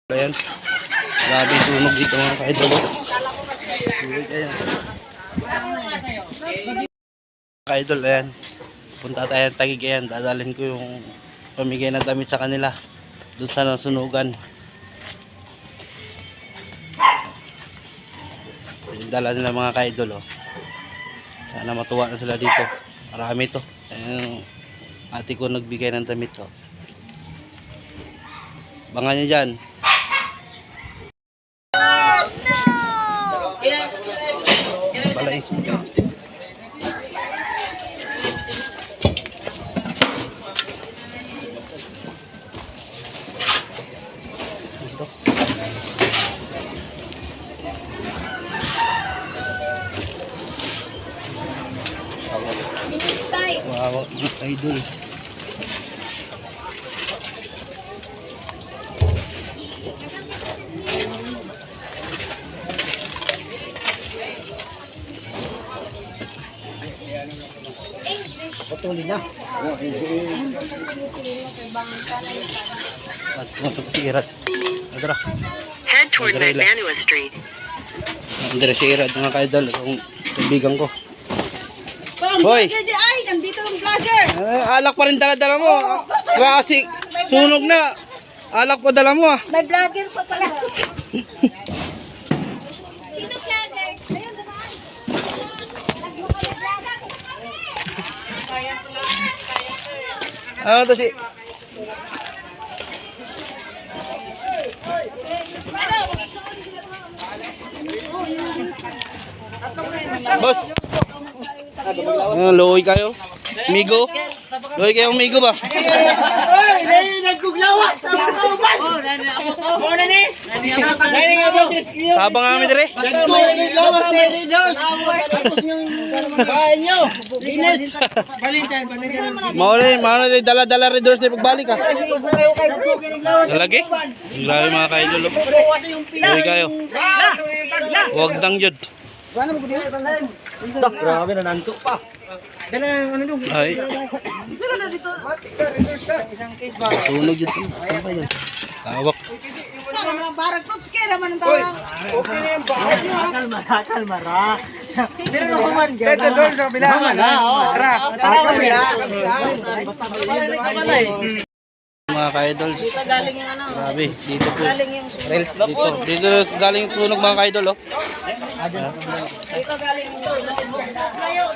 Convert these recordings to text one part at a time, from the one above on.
Ayan. Grabe sunog dito mga ka-idol. Ka-idol, ayan. Punta tayo ng Taguig, ayan. Dadalhin ko yung pamigay ng damit sa kanila. Doon sa nasunugan. Yung dala nila mga ka-idol, oh. Sana matuwa na sila dito. Marami to. Ayan, ate ko nagbigay ng damit, oh. Bangan nyo dyan. Balais mo. Ito. Wow, idol. Patuloy na. At matapasirat. Adra. Head toward Magbanua Street. Andres si Irad mga ka-idol, yung kaibigan ko. Hoy! Ay, nandito yung vlogger. Alak pa rin dala-dala mo. Kasi sunog na. Alak pa dala mo ah. May vlogger pa pala. Ano to si... Boss. Loy kayo. Migo. Loy kayo migo ba? Hoy, dai nagkuglawa sa mga uban. Oh, nani ako to. Oh, nani. Nani ako. Nani ako. Tabang kami dire. Nagkuglawa sa readers. Tapos yung bahay nyo. Ines. Valentine, Maulay dala-dala readers na pagbalik ah. Lagi? Grabe mga ka-idol. Loy kayo. Huwag dang jud. Grabe na nansok pa. Dala ano dong? Ay. Sino na dito? Isang case ba? Sunog dito. Tawak. Sa mga barag to, skera man ang tawag. Okay na yung barag. Kalma ra. Pero no man. Dito doon sa kabila. Tara. Mga ka-idol. Dito galing yung ano. Grabe. Dito po. Galing yung Rails na po. Dito galing yung sunog mga ka-idol. Oh. Dito galing yung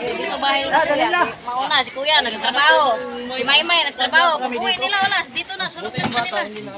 dito bahay ng kuya. Mauna si kuya nagtrabaho. Si Maymay nagtrabaho. Pag uwi nila ulas dito na sunod na nila.